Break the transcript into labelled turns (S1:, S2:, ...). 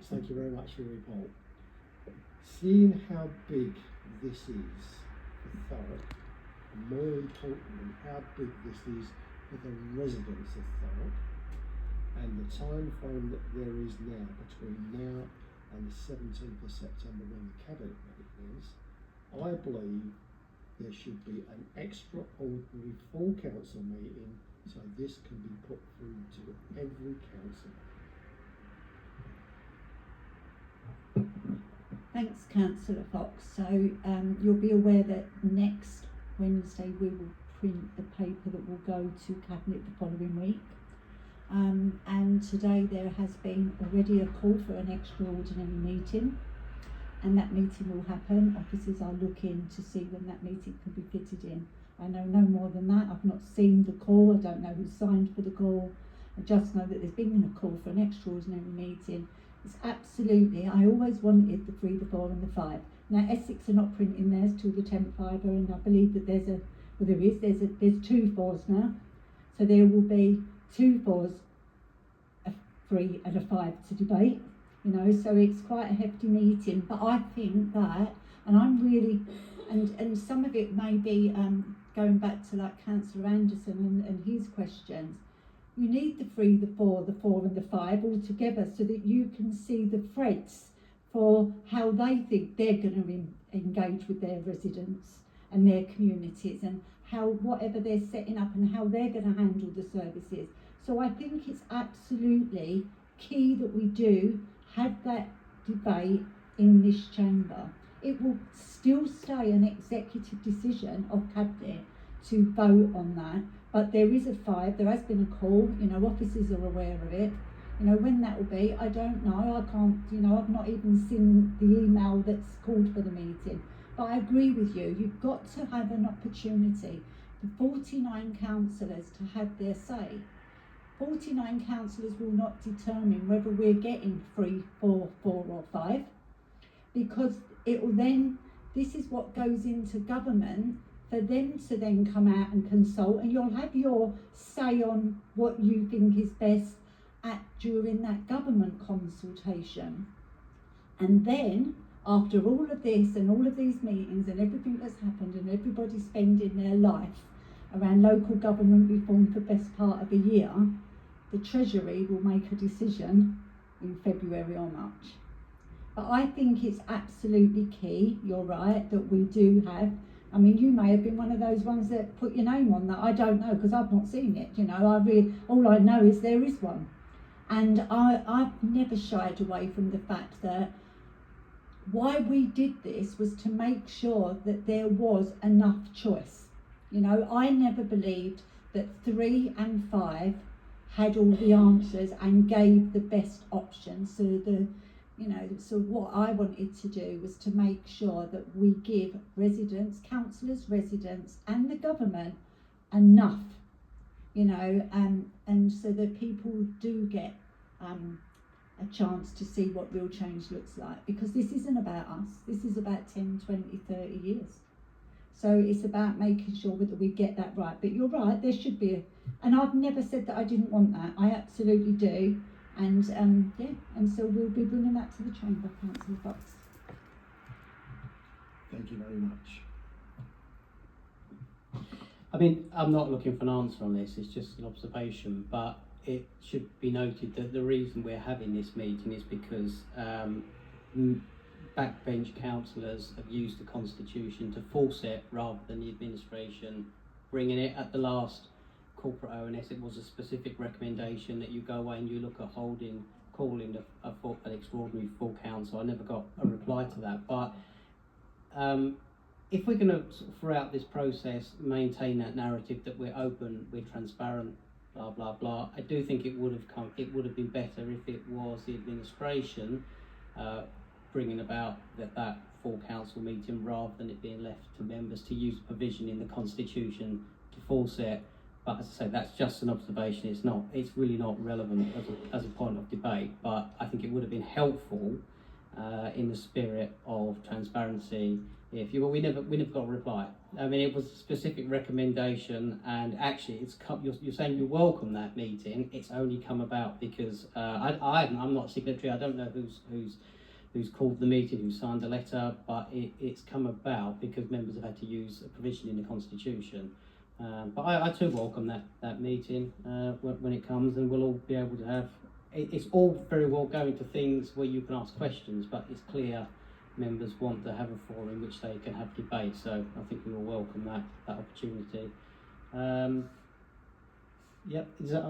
S1: Councillors, thank you very much for your report. Seeing how big this is for Thurrock, and more importantly, how big this is for the residents of Thurrock, and the time frame that there is now between now and the 17th of September when the Cabinet meeting is, I believe there should be an extraordinary full council meeting so this can be put through to every council.
S2: Thanks, Councillor Fox. So you'll be aware that next Wednesday we will print the paper that will go to Cabinet the following week. And today there has been already a call for an extraordinary meeting, and that meeting will happen. Officers are looking to see when that meeting can be fitted in. I know no more than that. I've not seen the call. I don't know who signed for the call. I just know that there's been a call for an extraordinary meeting. It's absolutely, I always wanted the 3, the 4 and the 5. Now Essex are not printing theirs till the 10th fibre, and I believe that there's 2 4s now. So there will be 2 4s, a 3 and a 5 to debate, you know, so it's quite a hefty meeting. But I think that, and I'm really, and some of it may be going back to like Councillor Anderson and his questions. You need the 3, the 4, the 4 and the 5 all together so that you can see the threads for how they think they're going to engage with their residents and their communities, and how whatever they're setting up and how they're going to handle the services. So I think it's absolutely key that we do have that debate in this chamber. It will still stay an executive decision of Cabinet to vote on that. But there is a 5, there has been a call, you know, officers are aware of it. You know, when that will be, I don't know, I can't, you know, I've not even seen the email that's called for the meeting. But I agree with you, you've got to have an opportunity for 49 councillors to have their say. 49 councillors will not determine whether we're getting 3, 4, 4 or 5, because it will then, this is what goes into government, for them to then come out and consult, and you'll have your say on what you think is best during that government consultation. And then, after all of this and all of these meetings and everything that's happened and everybody spending their life around local government reform for the best part of a year, the Treasury will make a decision in February or March. But I think it's absolutely key, you're right, that we do have, I mean, you may have been one of those ones that put your name on that. I don't know, because I've not seen it, you know. All I know is there is one. And I've never shied away from the fact that why we did this was to make sure that there was enough choice. You know, I never believed that 3 and 5 had all the answers and gave the best options. So what I wanted to do was to make sure that we give residents, councillors, residents and the government enough, you know, and so that people do get a chance to see what real change looks like, because this isn't about us, this is about 10, 20, 30 years. So it's about making sure that we get that right. But you're right, there should be and I've never said that I didn't want that, I absolutely do. And and so we'll be bringing that to the chamber, Councillor Fox.
S1: Thank you very much.
S3: I mean, I'm not looking for an answer on this, it's just an observation, but it should be noted that the reason we're having this meeting is because backbench councillors have used the Constitution to force it rather than the administration bringing it. At the last corporate ONS, it was a specific recommendation that you go away and you look at calling an extraordinary full council. I never got a reply to that, but if we're going to throughout this process maintain that narrative that we're open, we're transparent, blah blah blah, I do think it would have been better if it was the administration bringing about that full council meeting rather than it being left to members to use a provision in the Constitution to force it. But as I say, that's just an observation. It's really not relevant as a point of debate. But I think it would have been helpful in the spirit of transparency. If you, well, we never got a reply. I mean, it was a specific recommendation, and actually, you're saying you welcome that meeting. It's only come about because I'm not a signatory. I don't know who's called the meeting, who signed the letter, but it's come about because members have had to use a provision in the Constitution. But I too welcome that meeting when it comes, and we'll all be able to have. It's all very well going to things where you can ask questions, but it's clear members want to have a forum in which they can have debate. So I think we will welcome that opportunity. Yep, is that